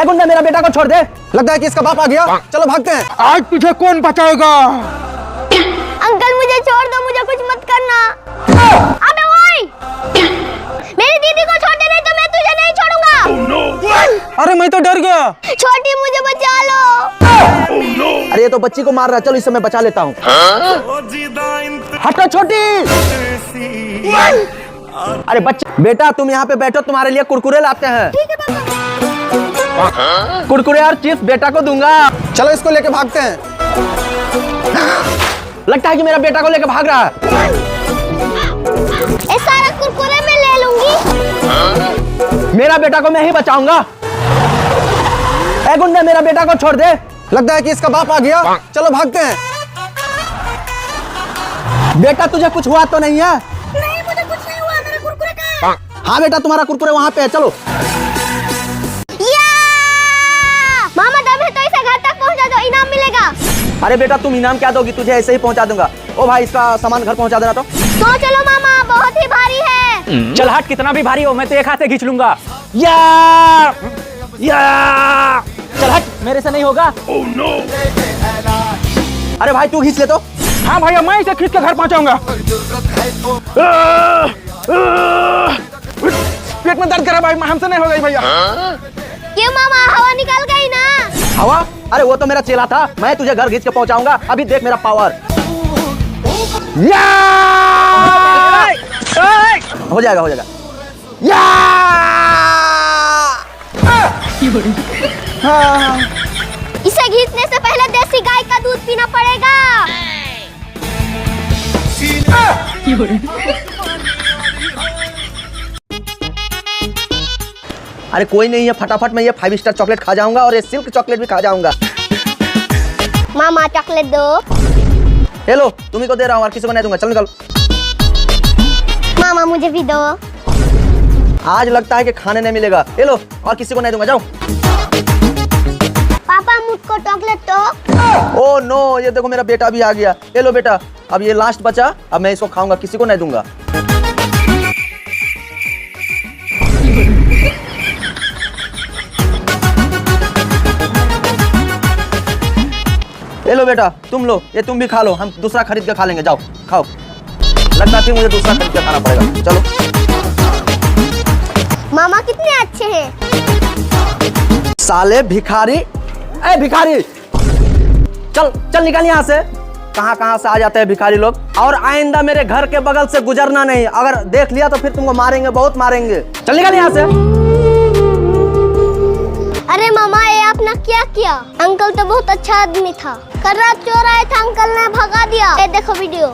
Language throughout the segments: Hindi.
ए गुंडा, मेरा बेटा को छोड़ दे। लगता है कि इसका बाप आ गया। चलो भागते हैं। आज तुझे कौन बचाएगा? अंकल मुझे छोड़ दो, मुझे कुछ मत करना। अबे ओए, मेरी दीदी को छोड़ दे, नहीं तो मैं तुझे नहीं छोड़ूंगा। अरे मैं तो डर गया। छोटी, मुझे बचा लो। अरे ये तो बच्ची को मार रहा है, चलो इसे मैं बचा लेता हूँ। हटो छोटी। अरे बच्चा, बेटा तुम यहाँ पे बैठो, तुम्हारे लिए कुरकुरे लाते हैं। कुरकुरे और चिप्स बेटा को दूंगा। चलो इसको लेके भागते हैं। लगता है कि मेरा बेटा को लेके भाग रहा है। ये सारा कुरकुरे मैं ले लूंगी। मेरा बेटा को मैं ही बचाऊंगा। ए गुंडा, मेरा बेटा को छोड़ दे। लगता है कि इसका बाप आ गया। चलो भागते हैं। बेटा तुझे कुछ हुआ तो नहीं है? नहीं, मुझे कुछ नहीं हुआ। मेरा कुरकुरे कहाँ है? हाँ बेटा, तुम्हारा कुरकुरे वहाँ पे है। चलो। मामा दम है तो इसे घर तक पहुँचा दो, इनाम मिलेगा। अरे बेटा तुम इनाम क्या दोगी, तुझे ऐसे ही पहुँचा दूंगा। ओ भाई, इसका सामान घर पहुँचा देना। तो चलो मामा, बहुत ही भारी है। चल हट, कितना भी भारी हो मैं तो एक हाथ से खींच लूंगा। चल हट, मेरे से नहीं होगा। अरे भाई तू खींच ले तो। हाँ भैया, मैं इसे खींच के घर पहुंचाऊंगा। पेट में दर्द कर रहा भाई, हमसे नहीं होगा भैया। क्यों मामा, हवा निकल गई ना? हवा? अरे वो तो मेरा चेला था, मैं तुझे घर खींच के पहुंचाऊंगा। अभी देख मेरा पावर। हो जाएगा, हो जाएगा। इसे घींचने से पहले देसी गाय का दूध पीना पड़ेगा। अरे कोई नहीं है, फटाफट मैं ये 5 स्टार चॉकलेट खा जाऊंगा और ये सिल्क चॉकलेट भी खा जाऊंगा। मामा चॉकलेट दो। हेलो, तुम्ही को दे रहा हूँ और किसी को नहीं दूंगा। चल निकल। मामा मुझे भी दो। आज लगता है कि खाने नहीं मिलेगा। हेलो, और किसी को नहीं दूंगा। जाओ। पापा मुझको चॉकलेट दो। ओ नो, ये देखो मेरा बेटा भी आ गया। हेलो बेटा, अब ये लास्ट बचा, अब मैं इसको खाऊंगा, किसी को नहीं दूंगा। हेलो बेटा, तुम लो, ये तुम भी खा लो, हम दूसरा खरीद के खा लेंगे। जाओ खाओ। लगता है मुझे दूसरा खरीद के खाना पड़ेगा। चलो। मामा कितने अच्छे हैं। साले भिखारी। ए भिखारी, चल चल निकल यहाँ से। कहाँ कहाँ से आ जाते हैं भिखारी लोग। और आइंदा मेरे घर के बगल से गुजरना नहीं, अगर देख लिया तो फिर तुमको मारेंगे, बहुत मारेंगे। चल निकल यहाँ से। अरे मामा, ये आपने क्या किया? अंकल तो बहुत अच्छा आदमी था। कल रात चोर आए थे, अंकल ने भगा दिया। ये देखो वीडियो।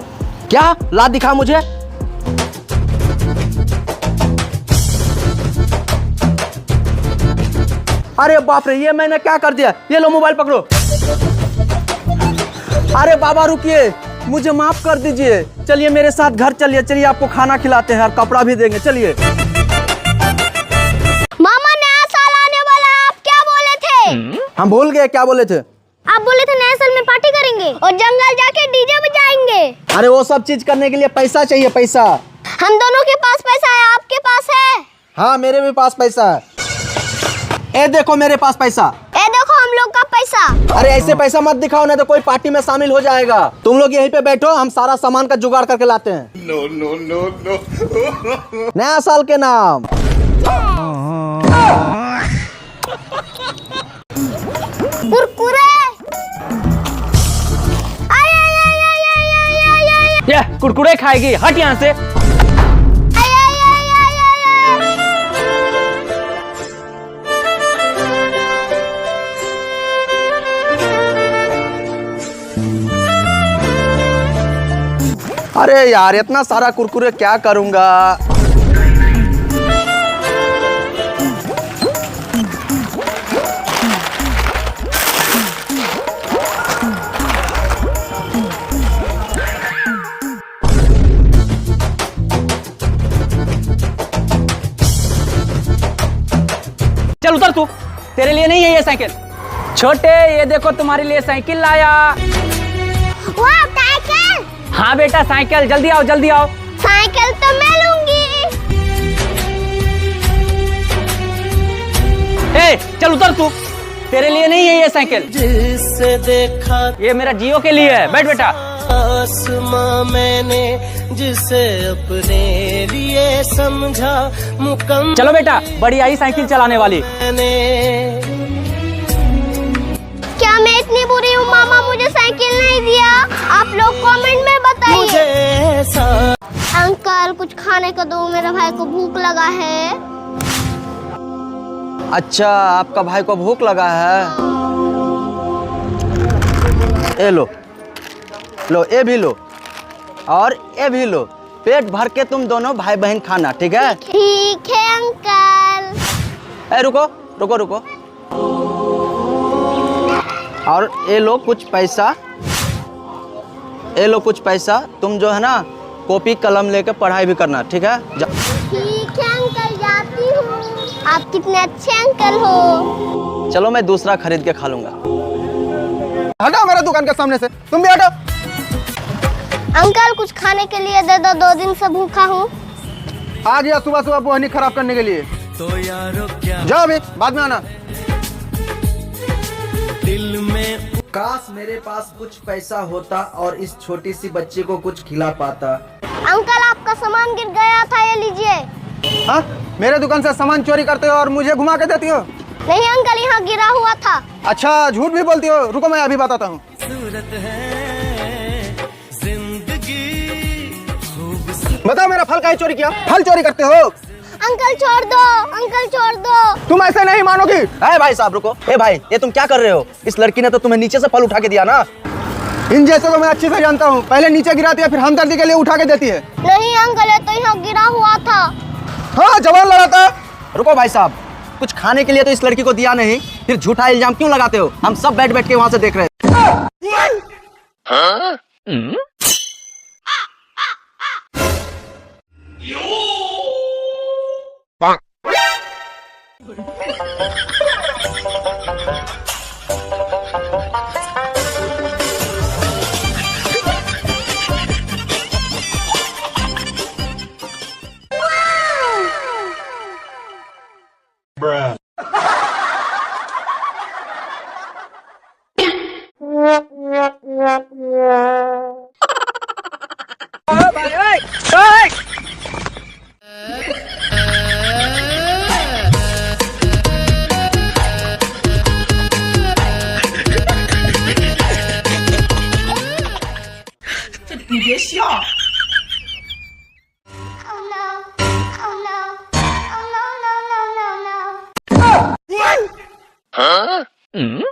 क्या? ला दिखा मुझे। अरे बाप रे, ये मैंने क्या कर दिया? ये लो मोबाइल पकड़ो। अरे बाबा रुकिए, मुझे माफ कर दीजिए। चलिए मेरे साथ घर चलिए, चलिए आपको खाना खिलाते हैं और कपड़ा भी देंगे। चलिए। मामा, नया साल आने वाला, आप क्या बोले थे? हम भूल गए क्या बोले थे। आप बोले थे नए साल में पार्टी करेंगे और जंगल जाके डीजे बजाएंगे। अरे वो सब चीज करने के लिए पैसा चाहिए, पैसा। हम दोनों के पास पैसा है, आपके पास है? हाँ मेरे भी पास पैसा है। ए देखो मेरे पास पैसा। ए देखो हम लोग का पैसा। अरे ऐसे पैसा मत दिखाओ, नहीं तो कोई पार्टी में शामिल हो जाएगा। तुम लोग यहीं पे बैठो, हम सारा सामान का जुगाड़ करके लाते हैं। No no no no. नया साल के नाम। कुरकुरे। ये कुरकुरे खाएगी, हट यहाँ से। अरे यार, इतना सारा कुरकुरे क्या करूंगा। चल उतर तू, तेरे लिए नहीं है ये साइकिल। छोटे, ये देखो तुम्हारे लिए साइकिल लाया। वाह, साइकिल। हाँ बेटा साइकिल, जल्दी आओ जल्दी आओ। साइकिल तो मैं लूंगी। ए चल उतर तू, तेरे लिए नहीं है ये साइकिल, जिससे देखा ये मेरा जियो के लिए है। बैठ बेटा। आसमां मैंने, जिसे अपने लिए समझा मुकम्मल चलो बेटा, बड़ी आई साइकिल चलाने वाली। मैंने। क्या मैं इतनी बुरी हूँ मामा मुझे साइकिल नहीं दिया? आप लोग कमेंट में बताइए। मुझे ऐसा अंकल कुछ खाने को दो, मेरे भाई को भूख लगा है। अच्छा, आपका भाई को भूख लगा है। ये लो, लो ये भी लो और ये भी लो। पेट भर के तुम दोनों भाई बहन खाना, ठीक है? ठीक है अंकल। ए रुको रुको रुको। और ये लो कुछ पैसा, ये लो कुछ पैसा। तुम जो है ना कॉपी कलम लेके पढ़ाई भी करना, ठीक है? ठीक है अंकल, जाती हूँ। आप कितने अच्छे अंकल हो। चलो मैं दूसरा खरीद के खा लूंगा। हटाओ मेरे दुकान के सामने से, तुम भी हटो। अंकल कुछ खाने के लिए दे दो, 2 दिन से भूखा हूँ। आ गया सुबह सुबह बोहनी खराब करने के लिए। तो यारो क्या जाओ अभी, बाद में आना। दिल में काश मेरे पास कुछ पैसा होता और इस छोटी सी बच्ची को कुछ खिला पाता। अंकल आपका सामान गिर गया था, ये लीजिए। हाँ, मेरे दुकान से सामान चोरी करते हो और मुझे घुमा के देती हो। नहीं अंकल, यहाँ गिरा हुआ था। अच्छा, झूठ भी बोलती हो। रुको मैं अभी बताता हूँ। सूरत है जिंदगी खूबसूरत। बताओ मेरा फल काहे चोरी किया? फल चोरी करते हो? अंकल छोड़ दो, अंकल छोड़ दो। तुम ऐसे नहीं मानोगी। ए भाई साहब रुको। ए भाई, ये तुम क्या कर रहे हो? इस लड़की ने तो तुम्हें नीचे से फल उठा के दिया ना। इन जैसे को मैं अच्छे से जानता हूँ। पहले नीचे गिराती है, फिर हमदर्दी के लिए उठा के देती है। नहीं अंकल, ये तो यहाँ गिरा हुआ था। हाँ, जवान लड़ाता है। रुको भाई साहब, कुछ खाने के लिए तो इस लड़की को दिया नहीं, फिर झूठा इल्जाम क्यों लगाते हो? हम सब बैठ बैठ के वहां से देख रहे हैं। Oh no, oh no, oh no, no, no, no, no, no.